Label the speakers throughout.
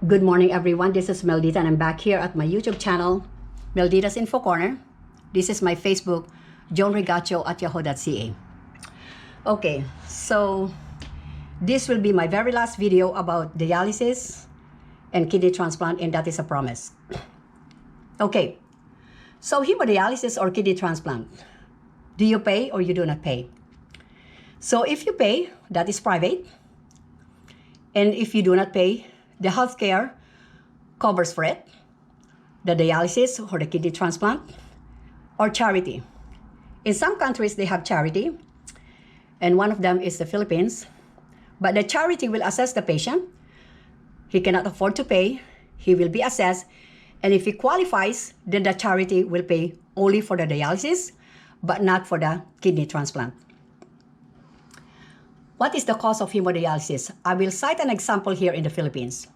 Speaker 1: Good morning, everyone. This is Meldita, and I'm back here at my YouTube channel, Meldita's Info Corner. This is my Facebook, joanrigacho@yahoo.ca. Okay, so this will be my very last video about dialysis and kidney transplant, and that is a promise. Okay, so hemodialysis or kidney transplant, do you pay or you do not pay? So if you pay, that is private. And if you do not pay, the healthcare covers for it, the dialysis or the kidney transplant, or charity. In some countries, they have charity, and one of them is the Philippines. But the charity will assess the patient. He cannot afford to pay. He will be assessed. And if he qualifies, then the charity will pay only for the dialysis, but not for the kidney transplant. What is the cost of hemodialysis? I will cite an example here in the Philippines.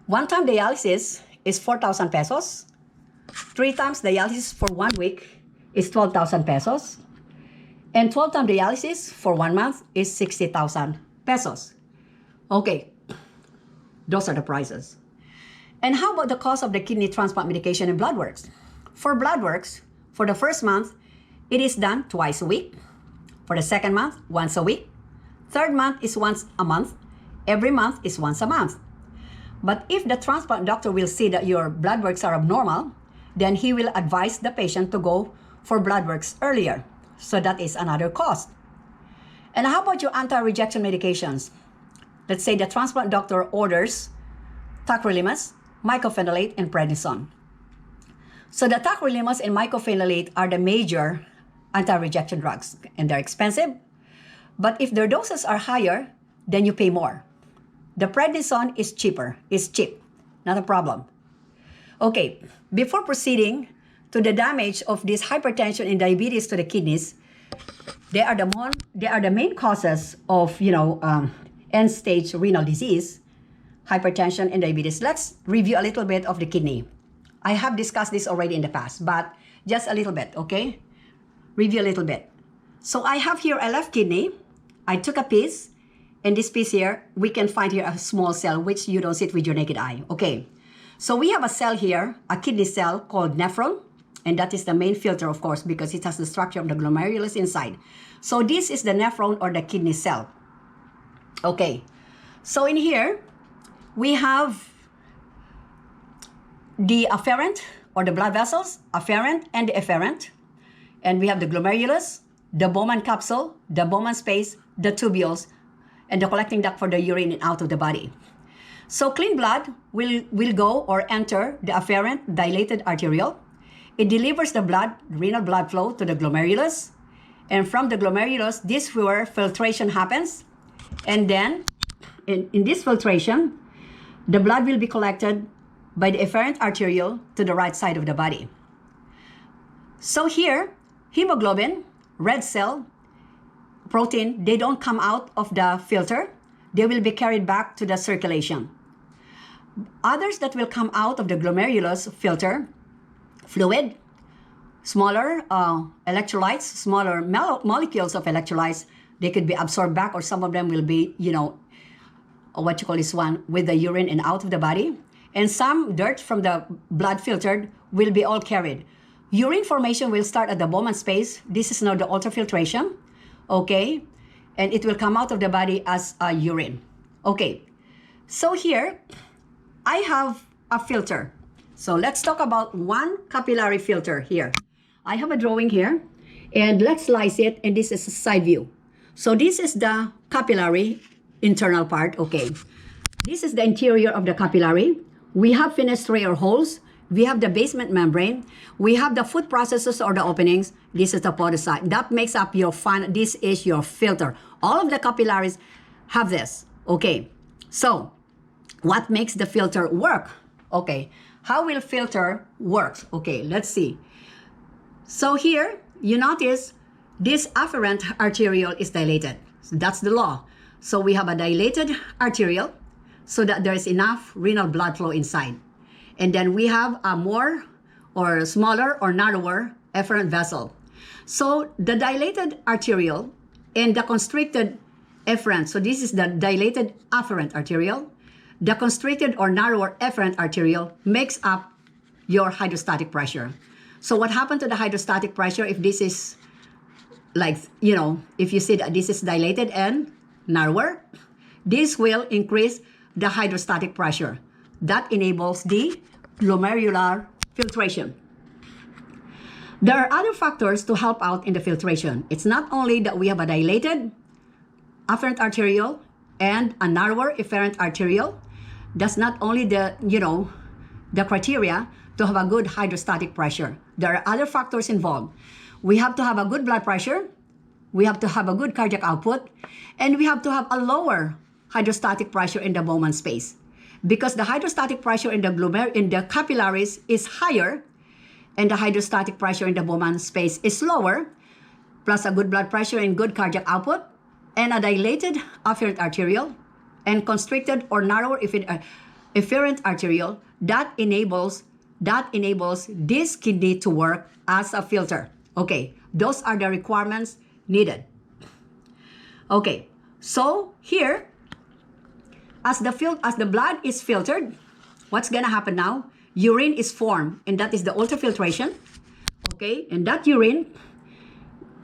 Speaker 1: One-time dialysis is 4,000 pesos. 3 times dialysis for 1 week is 12,000 pesos. And 12-time dialysis for 1 month is 60,000 pesos. Okay, those are the prices. And how about the cost of the kidney transplant medication and blood works? For blood works, for the first month, it is done twice a week. For the second month, once a week. Third month is once a month. Every month is once a month. But if the transplant doctor will see that your blood works are abnormal, then he will advise the patient to go for blood works earlier. So that is another cost. And how about your anti-rejection medications? Let's say the transplant doctor orders tacrolimus, mycophenolate, and prednisone. So the tacrolimus and mycophenolate are the major anti-rejection drugs, and they're expensive. But if their doses are higher, then you pay more. The prednisone is cheap, not a problem. Okay, before proceeding to the damage of this hypertension and diabetes to the kidneys, they are the main causes of end-stage renal disease, hypertension, and diabetes. Let's review a little bit of the kidney. I have discussed this already in the past, but just a little bit, okay? Review a little bit. So I have here a left kidney. I took a piece, and this piece here, we can find here a small cell, which you don't see it with your naked eye. Okay, so we have a cell here, a kidney cell called nephron, and that is the main filter, of course, because it has the structure of the glomerulus inside. So this is the nephron or the kidney cell. Okay, so in here, we have the afferent or the blood vessels, afferent and the efferent, and we have the glomerulus, the Bowman capsule, the Bowman space, the tubules, and the collecting duct for the urine and out of the body. So clean blood will go or enter the afferent dilated arteriole. It delivers the blood, renal blood flow to the glomerulus. And from the glomerulus, this is where filtration happens. And then in this filtration, the blood will be collected by the efferent arteriole to the right side of the body. So here, hemoglobin, red cell, protein, they don't come out of the filter. They will be carried back to the circulation. Others that will come out of the glomerulus filter, fluid, smaller electrolytes, smaller molecules of electrolytes, they could be absorbed back, or some of them will be, what you call this one, with the urine and out of the body. And some dirt from the blood filtered will be all carried. Urine formation will start at the Bowman space. This is now the ultrafiltration. Okay, and it will come out of the body as a urine. Okay, so here I have a filter. So let's talk about one capillary filter here. I have a drawing here, and let's slice it, and this is a side view. So this is the capillary internal part. Okay, this is the interior of the capillary. We have fenestrae or holes. We have the basement membrane. We have the food processes or the openings. This is the podocyte. That makes up your this is your filter. All of the capillaries have this. Okay, so what makes the filter work? Okay, how will filter work? Okay, let's see. So here, you notice this afferent arteriole is dilated. So that's the law. So we have a dilated arteriole so that there is enough renal blood flow inside. And then we have a more or smaller or narrower efferent vessel. So the dilated arteriole and the constricted efferent, so this is the dilated afferent arteriole. the constricted or narrower efferent arteriole makes up your hydrostatic pressure. So what happened to the hydrostatic pressure if this is like, if you see that this is dilated and narrower, this will increase the hydrostatic pressure. That enables the glomerular filtration. There are other factors to help out in the filtration. It's not only that we have a dilated afferent arteriole and a narrower efferent arteriole. That's not only the criteria to have a good hydrostatic pressure. There are other factors involved. We have to have a good blood pressure, we have to have a good cardiac output, and we have to have a lower hydrostatic pressure in the Bowman space. Because the hydrostatic pressure in the capillaries is higher, and the hydrostatic pressure in the Bowman space is lower, plus a good blood pressure and good cardiac output, and a dilated afferent arteriole, and constricted or narrower efferent arteriole, that enables this kidney to work as a filter. Okay, those are the requirements needed. Okay, so here, as the blood is filtered, what's gonna happen now? Urine is formed, and that is the ultrafiltration. Okay, and that urine,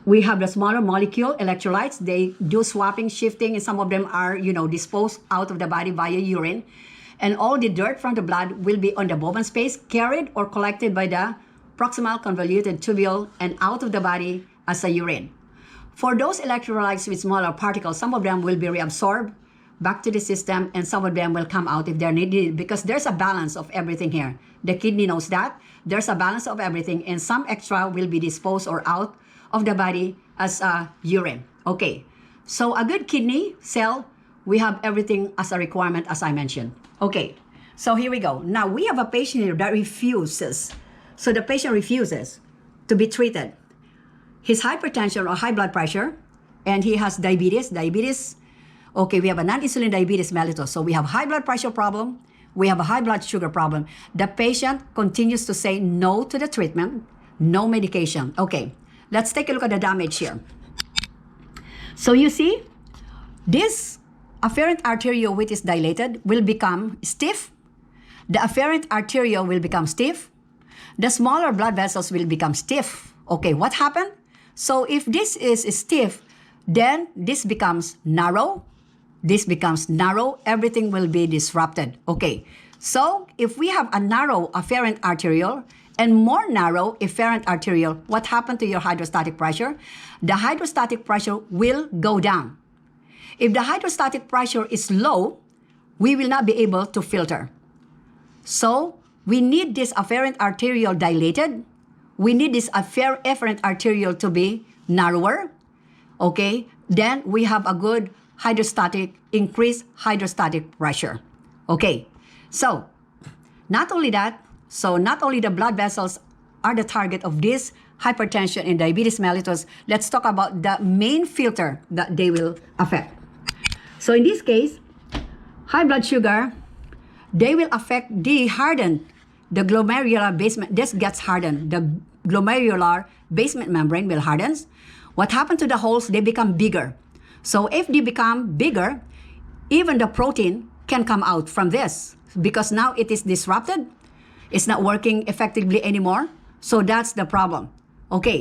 Speaker 1: we have the smaller molecule electrolytes. They do swapping, shifting, and some of them are, disposed out of the body via urine. And all the dirt from the blood will be on the Bowman space, carried or collected by the proximal convoluted tubule and out of the body as a urine. For those electrolytes with smaller particles, some of them will be reabsorbed back to the system, and some of them will come out if they're needed, because there's a balance of everything here. The kidney knows that. There's a balance of everything, and some extra will be disposed or out of the body as urine. Okay, so a good kidney cell, we have everything as a requirement, as I mentioned. Okay, so here we go. Now we have a patient here that refuses. So the patient refuses to be treated. His hypertension or high blood pressure, and he has diabetes. Okay, we have a non-insulin diabetes mellitus. So we have high blood pressure problem. We have a high blood sugar problem. The patient continues to say no to the treatment, no medication. Okay, let's take a look at the damage here. So you see, this afferent arteriole, which is dilated, will become stiff. The afferent arteriole will become stiff. The smaller blood vessels will become stiff. Okay, what happened? So if this is stiff, then this becomes narrow. This becomes narrow. Everything will be disrupted. Okay, so if we have a narrow afferent arteriole and more narrow efferent arteriole, what happened to your hydrostatic pressure? The hydrostatic pressure will go down. If the hydrostatic pressure is low, we will not be able to filter. So we need this afferent arteriole dilated. We need this efferent arteriole to be narrower. Okay, then we have a good increased hydrostatic pressure. Okay, so not only that, not only the blood vessels are the target of this hypertension and diabetes mellitus, let's talk about the main filter that they will affect. So in this case, high blood sugar, they will affect the glomerular basement. This gets hardened. The glomerular basement membrane will harden. What happened to the holes? They become bigger. So if they become bigger, even the protein can come out from this, because now it is disrupted. It's not working effectively anymore. So that's the problem. Okay,